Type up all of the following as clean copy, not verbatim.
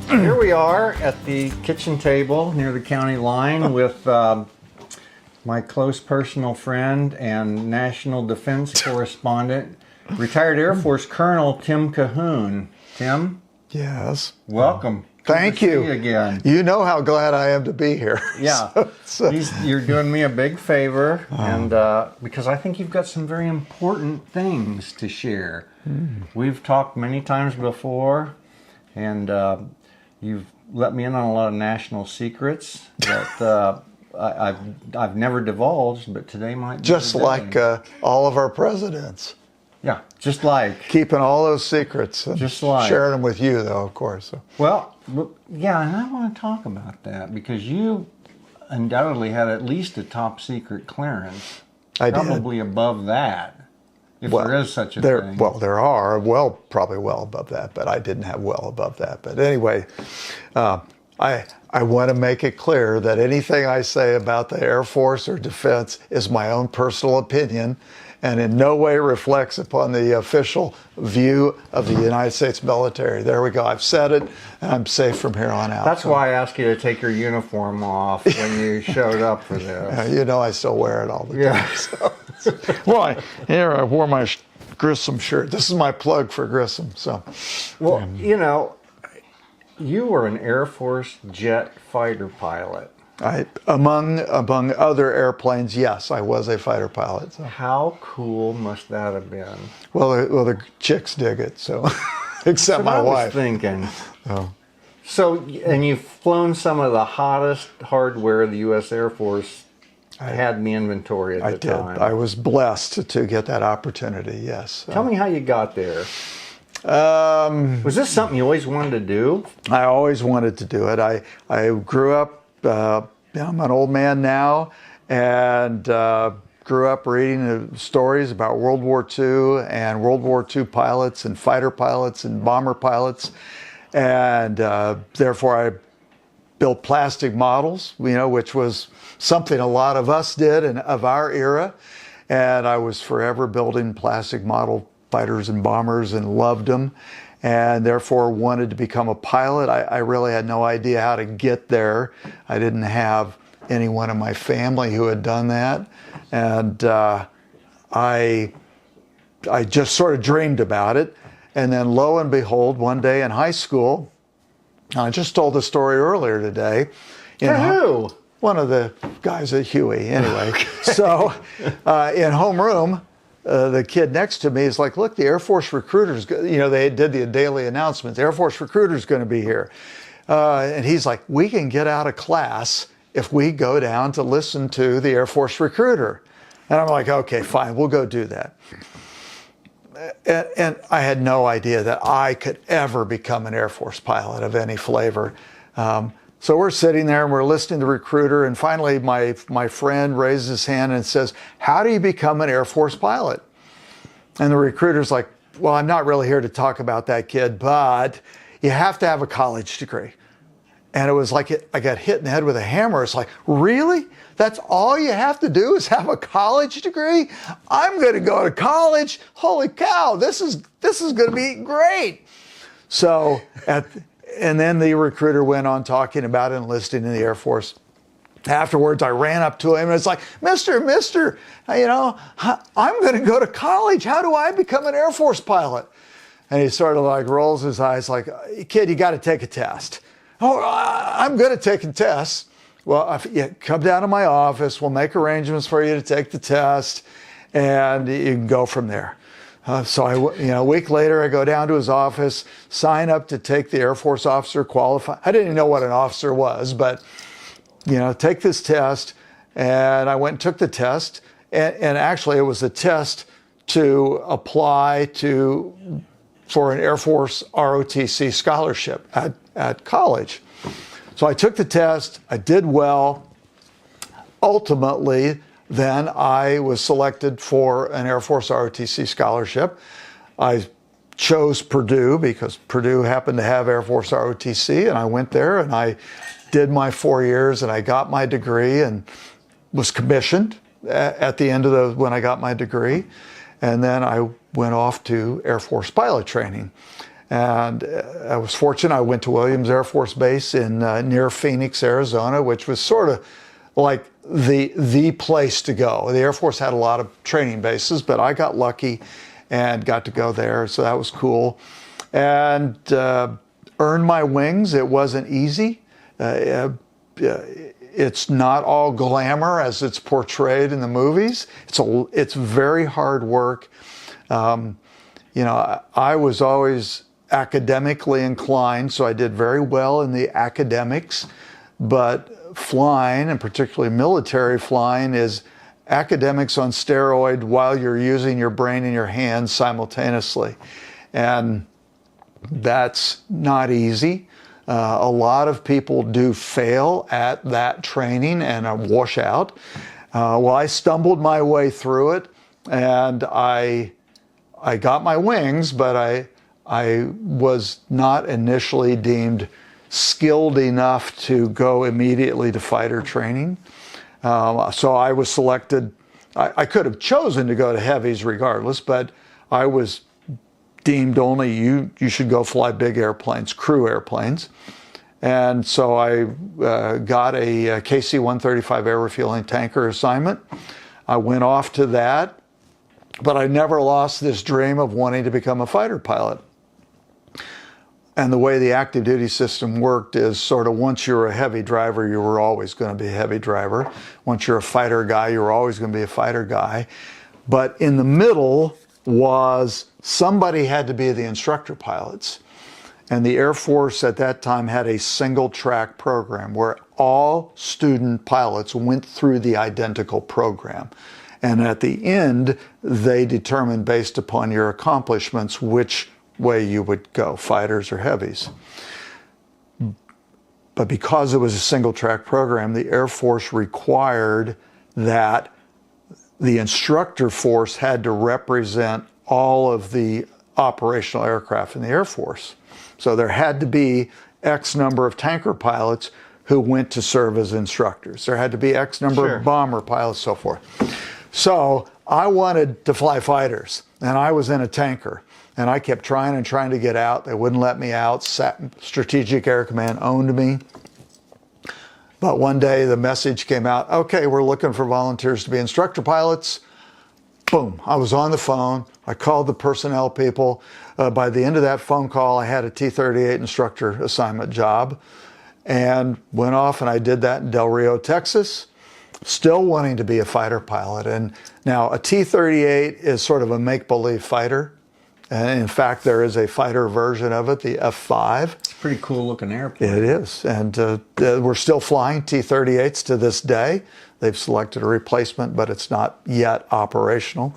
Here we are at the kitchen table near the county line with my close personal friend and national defense correspondent, retired Air Force Colonel Tim Cahoon. Tim? Yes. Welcome. Thank you. See you again. You know how glad I am to be here. Yeah. You're doing me a big favor, and because I think you've got some very important things to share. We've talked many times before, and you've let me in on a lot of national secrets that I've never divulged, but today might be just the day. like all of our presidents. Yeah, just like. Keeping all those secrets. And just like. Sharing them with you, though, of course. So. Well, yeah, and I want to talk about that because you undoubtedly had at least a top secret clearance. I did. Probably above that, if there is such a thing. Well, there are. Probably well above that, but I didn't have well above that. But anyway, I want to make it clear that anything I say about the Air Force or defense is my own personal opinion and in no way reflects upon the official view of the United States military. There we go. I've said it, and I'm safe from here on out. That's why I asked you to take your uniform off when you showed up for this. You know I still wear it all the time. So. Well, here I wore my Grissom shirt. This is my plug for Grissom. So, well, you know, you were an Air Force jet fighter pilot. Among other airplanes, yes, I was a fighter pilot. So. How cool must that have been? Well, the chicks dig it, so except my wife. I was thinking. Oh. So, and you've flown some of the hottest hardware the U.S. Air Force had in the inventory at the time. I was blessed to get that opportunity, yes. Tell me how you got there. Was this something you always wanted to do? I always wanted to do it. I grew up, I'm an old man now, and grew up reading stories about World War II and World War II pilots and fighter pilots and bomber pilots. And therefore I built plastic models, which was something a lot of us did and of our era. And I was forever building plastic model fighters and bombers and loved them, and therefore wanted to become a pilot. I really had no idea how to get there. I didn't have anyone in my family who had done that. And I just sort of dreamed about it. And then lo and behold, one day in high school, I just told the story earlier today. Who? One of the guys at Huey, anyway. So in homeroom, the kid next to me is like, look, the Air Force recruiters, they did the daily announcements, the Air Force recruiter's going to be here. And he's like, we can get out of class if we go down to listen to the Air Force recruiter. And I'm like, okay, fine, we'll go do that. And I had no idea that I could ever become an Air Force pilot of any flavor. So we're sitting there and we're listening to the recruiter, and finally my friend raises his hand and says, how do you become an Air Force pilot? And the recruiter's like, well, I'm not really here to talk about that, kid, but you have to have a college degree. And it was like I got hit in the head with a hammer. It's like, really? That's all you have to do is have a college degree? I'm going to go to college. Holy cow, this is going to be great. So and then the recruiter went on talking about enlisting in the Air Force. Afterwards, I ran up to him and it's like, Mister, I'm going to go to college. How do I become an Air Force pilot? And he sort of like rolls his eyes like, kid, you got to take a test. Oh, I'm good at taking tests. Well, come down to my office. We'll make arrangements for you to take the test, and you can go from there. So a week later, I go down to his office, sign up to take the Air Force officer qualify. I didn't even know what an officer was, but take this test. And I went and took the test, and actually it was a test to apply for an Air Force ROTC scholarship at college. So I took the test, I did well. Ultimately, then I was selected for an Air Force ROTC scholarship. I chose Purdue because Purdue happened to have Air Force ROTC, and I went there and I did my 4 years and I got my degree and was commissioned at the end of when I got my degree. And then I went off to Air Force pilot training. And I was fortunate. I went to Williams Air Force Base in near Phoenix, Arizona, which was sort of like the place to go. The Air Force had a lot of training bases, but I got lucky and got to go there, so that was cool. And earned my wings. It wasn't easy. It's not all glamour as it's portrayed in the movies. It's very hard work. You know, I was always academically inclined, so I did very well in the academics, but flying, and particularly military flying, is academics on steroid while you're using your brain and your hands simultaneously. And that's not easy. A lot of people do fail at that training and wash out. Well, I stumbled my way through it, and I got my wings, but I was not initially deemed skilled enough to go immediately to fighter training. So I was selected. I could have chosen to go to heavies regardless, but I was deemed only you should go fly big airplanes, crew airplanes. And so I got a KC-135 air refueling tanker assignment. I went off to that, but I never lost this dream of wanting to become a fighter pilot. And the way the active duty system worked is sort of once you're a heavy driver, you were always going to be a heavy driver. Once you're a fighter guy, you were always going to be a fighter guy. But in the middle was somebody had to be the instructor pilots. And the Air Force at that time had a single track program where all student pilots went through the identical program. And at the end, they determined based upon your accomplishments which way you would go, fighters or heavies. But because it was a single track program, the Air Force required that the instructor force had to represent all of the operational aircraft in the Air Force. So there had to be X number of tanker pilots who went to serve as instructors. There had to be X number of bomber pilots, so forth. So I wanted to fly fighters, and I was in a tanker. And I kept trying and trying to get out. They wouldn't let me out. Strategic Air Command owned me. But one day the message came out, okay, we're looking for volunteers to be instructor pilots. Boom, I was on the phone. I called the personnel people. By the end of that phone call, I had a T-38 instructor assignment job and went off, and I did that in Del Rio, Texas, still wanting to be a fighter pilot. And now a T-38 is sort of a make-believe fighter. And in fact, there is a fighter version of it, the F-5. It's a pretty cool looking airplane. It is. And we're still flying T-38s to this day. They've selected a replacement, but it's not yet operational.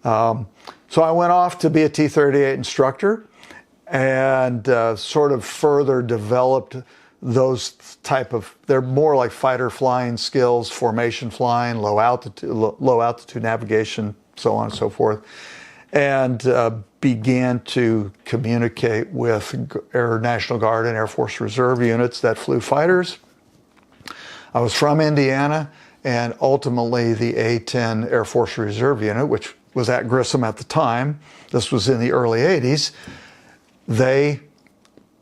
So I went off to be a T-38 instructor and sort of further developed those type of, they're more like fighter flying skills, formation flying, low altitude navigation, so on and so forth. And began to communicate with Air National Guard and Air Force Reserve units that flew fighters. I was from Indiana, and ultimately the A-10 Air Force Reserve Unit, which was at Grissom at the time, this was in the early 80s, they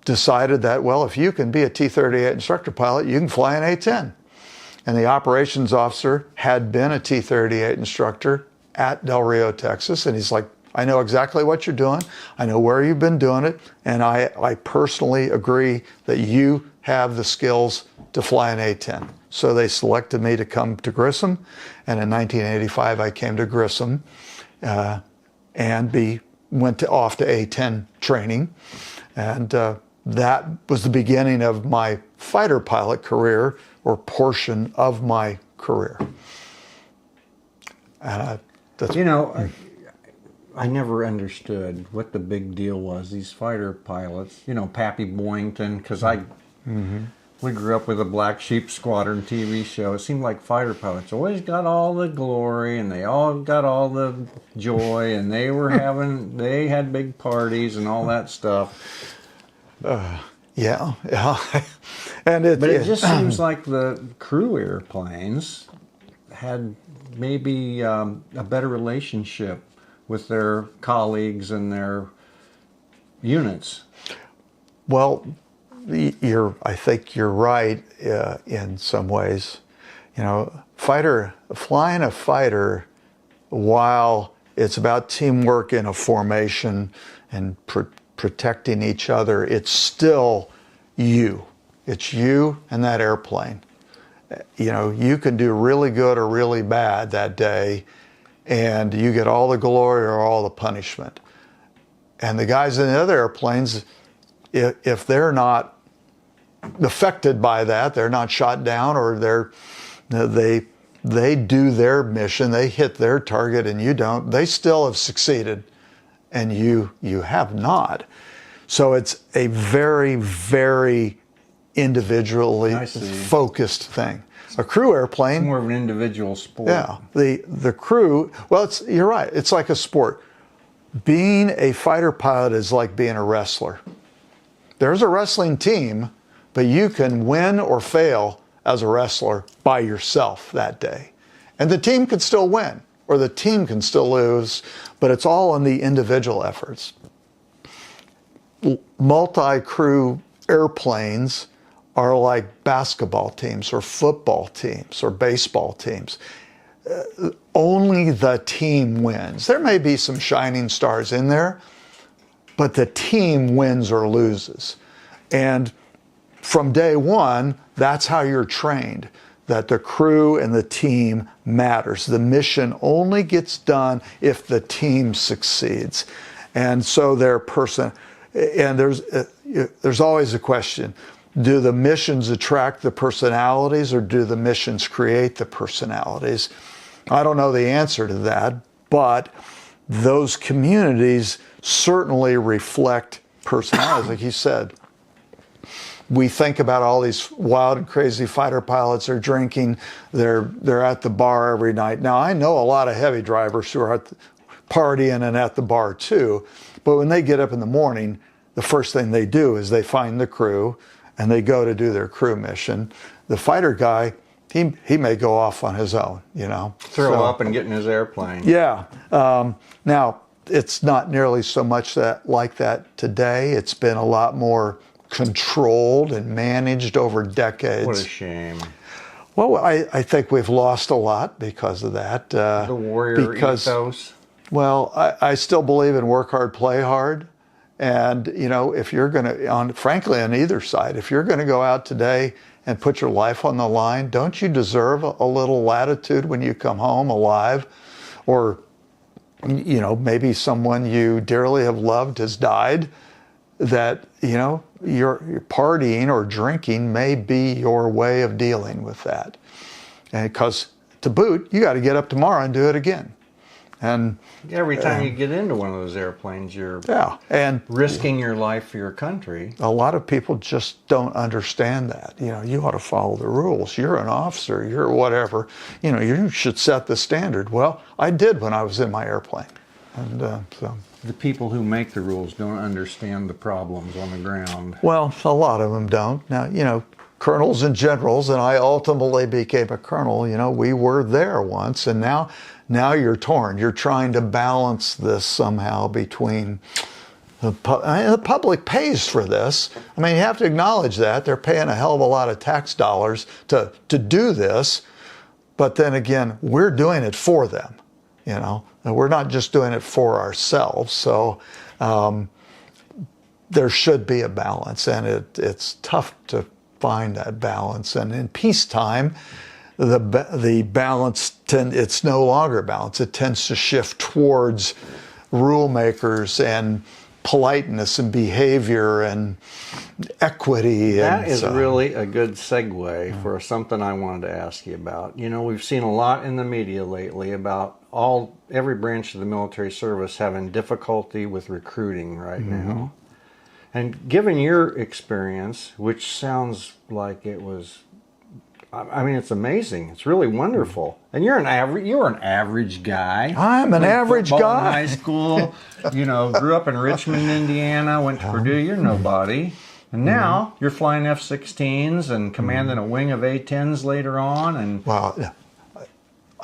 decided that, well, if you can be a T-38 instructor pilot, you can fly an A-10. And the operations officer had been a T-38 instructor at Del Rio, Texas, and he's like, I know exactly what you're doing. I know where you've been doing it. And I personally agree that you have the skills to fly an A-10. So they selected me to come to Grissom. And in 1985, I came to Grissom and went off to A-10 training. And that was the beginning of my fighter pilot career, or portion of my career. And I never understood what the big deal was. These fighter pilots, Pappy Boyington, because we grew up with a Black Sheep Squadron TV show. It seemed like fighter pilots always got all the glory, and they all got all the joy, and they had big parties and all that stuff. Yeah. But it just seems like the crew airplanes had maybe a better relationship with their colleagues and their units. Well, I think you're right in some ways. You know, flying a fighter, while it's about teamwork in a formation and protecting each other, it's still you. It's you and that airplane. You know, you can do really good or really bad that day, and you get all the glory or all the punishment. And the guys in the other airplanes, if they're not affected by that, they're not shot down, or they do their mission, they hit their target and you don't, they still have succeeded and you have not. So it's a very, very individually focused thing. A crew airplane, it's more of an individual sport. Yeah, the crew, well, you're right, it's like a sport. Being a fighter pilot is like being a wrestler. There's a wrestling team, but you can win or fail as a wrestler by yourself that day. And the team can still win, or the team can still lose, but it's all on the individual efforts. Multi-crew airplanes are like basketball teams or football teams or baseball teams. Only the team wins. There may be some shining stars in there, but the team wins or loses. And from day one, that's how you're trained, that the crew and the team matters. The mission only gets done if the team succeeds. And so there's always a question. Do the missions attract the personalities, or do the missions create the personalities? I don't know the answer to that, but those communities certainly reflect personalities. Like you said, we think about all these wild and crazy fighter pilots. They're drinking, they're at the bar every night. Now, I know a lot of heavy drivers who are partying and at the bar too, but when they get up in the morning, the first thing they do is they find the crew and they go to do their crew mission. The fighter guy, he may go off on his own, you know. Throw up and get in his airplane. Yeah. Now, it's not nearly so much like that today. It's been a lot more controlled and managed over decades. What a shame. Well, I think we've lost a lot because of that. The warrior ethos. Well, I still believe in work hard, play hard. And, you know, if you're going to, frankly, on either side, if you're going to go out today and put your life on the line, don't you deserve a little latitude when you come home alive? Or, you know, maybe someone you dearly have loved has died, that, you know, your partying or drinking may be your way of dealing with that. And because to boot, you got to get up tomorrow and do it again. And every time you get into one of those airplanes, you're and risking your life for your country. A lot of people just don't understand that. You know, you ought to follow the rules. You're an officer, you're whatever. You know, you should set the standard. Well, I did when I was in my airplane. And so the people who make the rules don't understand the problems on the ground. Well, a lot of them don't. Now, you know, colonels and generals, and I ultimately became a colonel, you know, we were there once, and now you're torn. You're trying to balance this somehow between the public pays for this. I mean, you have to acknowledge that. They're paying a hell of a lot of tax dollars to do this. But then again, we're doing it for them, you know. And we're not just doing it for ourselves. So there should be a balance, and it's tough to find that balance. And in peacetime, the balance it's no longer balanced. It tends to shift towards rule makers and politeness and behavior and equity. That is really a good segue for something I wanted to ask you about. You know, we've seen a lot in the media lately about every branch of the military service having difficulty with recruiting right now. And given your experience, which sounds like it was, I mean, it's amazing. It's really wonderful. And you were an average guy. I'm an average guy. In high school, you know, grew up in Richmond, Indiana, went to Purdue. You're nobody. And now you're flying F-16s and commanding a wing of A-10s later on. And well,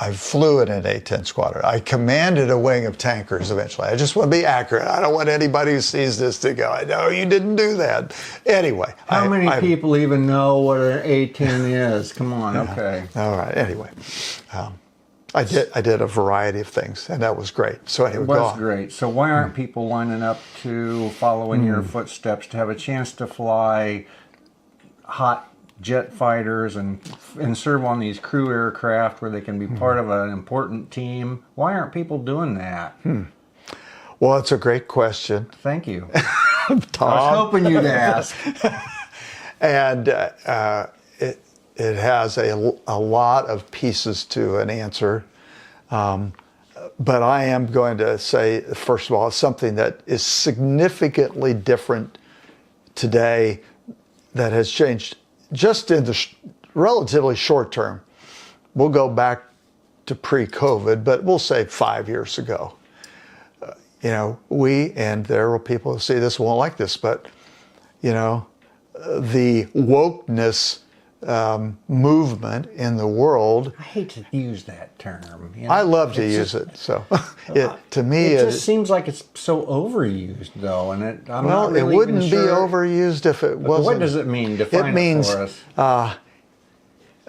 I flew in an A-10 squadron. I commanded a wing of tankers eventually. I just want to be accurate. I don't want anybody who sees this to go, I know you didn't do that. Anyway. How many people even know what an A-10 is? Come on, okay. All right, anyway. I did a variety of things, and that was great. So anyway, it was great. So why aren't people lining up to follow in your footsteps to have a chance to fly hot jet fighters and serve on these crew aircraft where they can be part of an important team? Why aren't people doing that? Well, it's a great question. Thank you. Tom. I was hoping you'd ask. And it has a lot of pieces to an answer. But I am going to say, first of all, something that is significantly different today that has changed just in the relatively short term. We'll go back to pre-COVID, but we'll say 5 years ago. And there are people who see this won't like this, but, the wokeness movement in the world. I hate to use that term. I love to use it. So to me, it just seems like it's so overused, though, and it wouldn't be overused if it wasn't. What does it mean? Define it for us.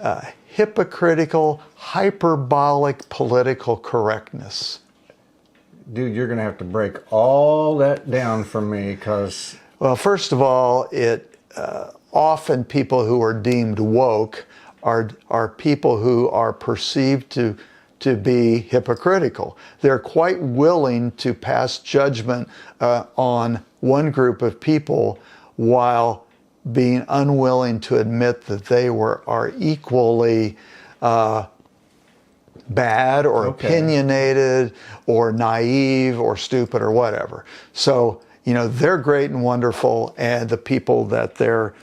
It means hypocritical, hyperbolic political correctness. Dude, you're going to have to break all that down for me, because... Well, first of all, often people who are deemed woke are people who are perceived to be hypocritical. They're quite willing to pass judgment on one group of people while being unwilling to admit that they are equally bad or opinionated or naive or stupid or whatever. So, they're great and wonderful, and the people that they're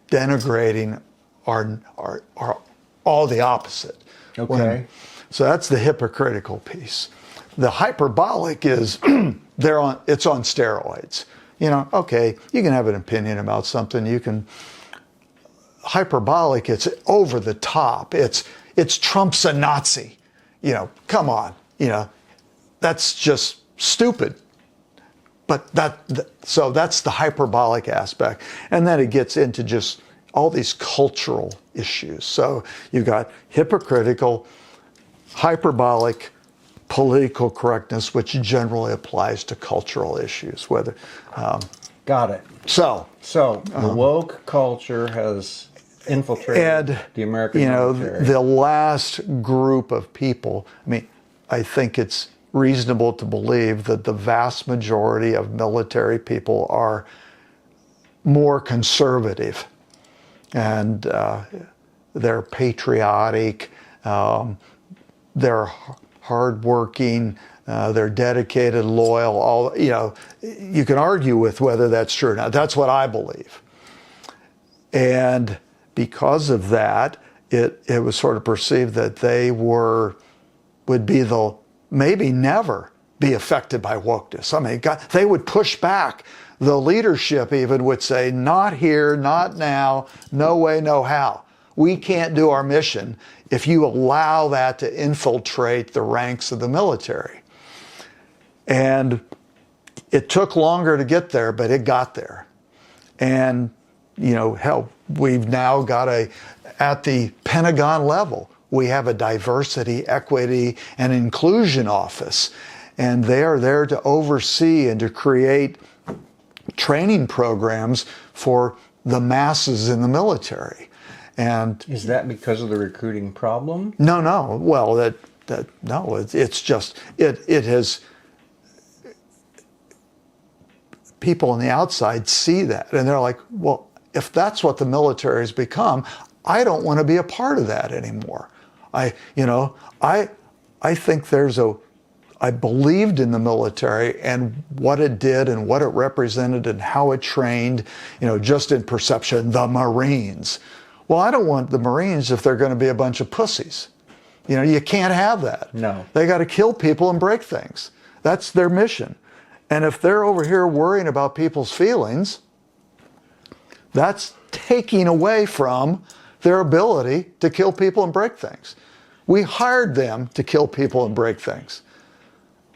denigrating are all the opposite. Okay. So that's the hypocritical piece. The hyperbolic is it's on steroids. Okay, you can have an opinion about something. You can hyperbolic. It's over the top. It's Trump's a Nazi. Come on. That's just stupid. But so that's the hyperbolic aspect. And then it gets into just all these cultural issues. So you've got hypocritical, hyperbolic, political correctness, which generally applies to cultural issues. Got it. So the woke culture has infiltrated the American military. The last group of people, I think it's reasonable to believe that the vast majority of military people are more conservative, and they're patriotic, they're hardworking, they're dedicated, loyal. You can argue with whether that's true or not. That's what I believe. And because of that, it was sort of perceived that they would be maybe never be affected by wokeness. They would push back. The leadership even would say, not here, not now, no way, no how. We can't do our mission if you allow that to infiltrate the ranks of the military. And it took longer to get there, but it got there. And, we've now got at the Pentagon level, we have a diversity, equity, and inclusion office. And they are there to oversee and to create training programs for the masses in the military. And is that because of the recruiting problem? No. Well, it's just, it has, people on the outside see that and they're like, well, if that's what the military has become, I don't want to be a part of that anymore. I think I believed in the military and what it did and what it represented and how it trained, just in perception, the Marines. Well, I don't want the Marines if they're going to be a bunch of pussies. You can't have that. No. They got to kill people and break things. That's their mission. And if they're over here worrying about people's feelings, that's taking away from their ability to kill people and break things. We hired them to kill people and break things.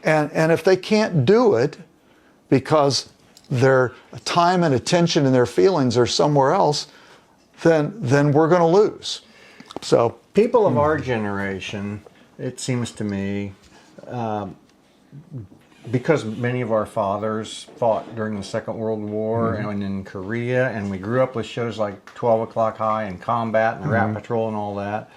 And if they can't do it because their time and attention and their feelings are somewhere else, then we're going to lose. So people of our generation, it seems to me, because many of our fathers fought during the Second World War and in Korea, and we grew up with shows like 12 O'Clock High and Combat and Rat Patrol and all that,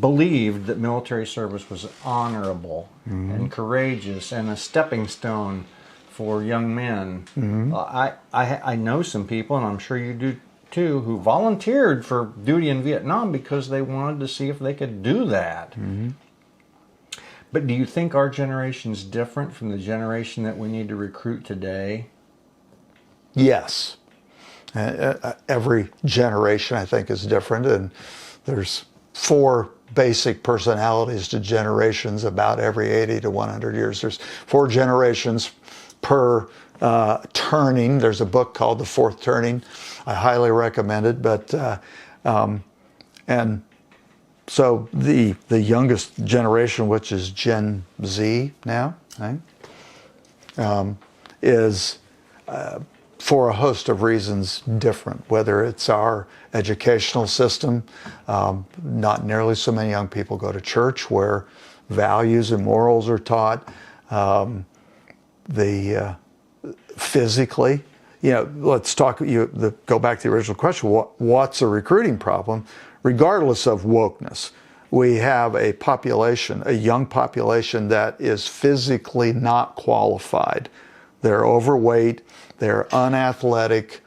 believed that military service was honorable and courageous and a stepping stone for young men. I know some people, and I'm sure you do too, who volunteered for duty in Vietnam because they wanted to see if they could do that. But do you think our generation's different from the generation that we need to recruit today? Yes. Every generation, I think, is different, and there's 4 basic personalities to generations about every 80 to 100 years. There's 4 generations per turning. There's a book called The Fourth Turning. I highly recommend it. But and so the youngest generation, which is Gen Z now, right, is for a host of reasons different. Whether it's our educational system, not nearly so many young people go to church where values and morals are taught. Physically, let's talk. Go back to the original question. What's a recruiting problem? Regardless of wokeness, we have a population, a young population that is physically not qualified. They're overweight. They're unathletic,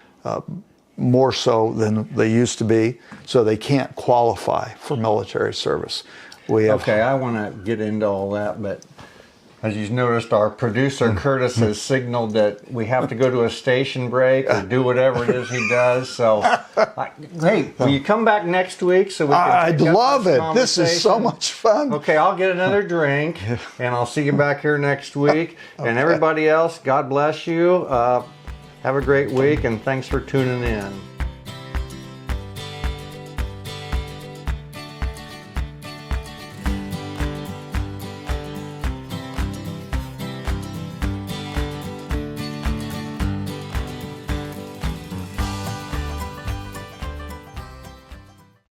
more so than they used to be, so they can't qualify for military service. Okay, I want to get into all that, but as you've noticed, our producer Curtis has signaled that we have to go to a station break or do whatever it is he does. So, hey, will you come back next week so we can? I'd love it. This is so much fun. Okay, I'll get another drink, and I'll see you back here next week. Okay. And everybody else, God bless you. Have a great week, and thanks for tuning in.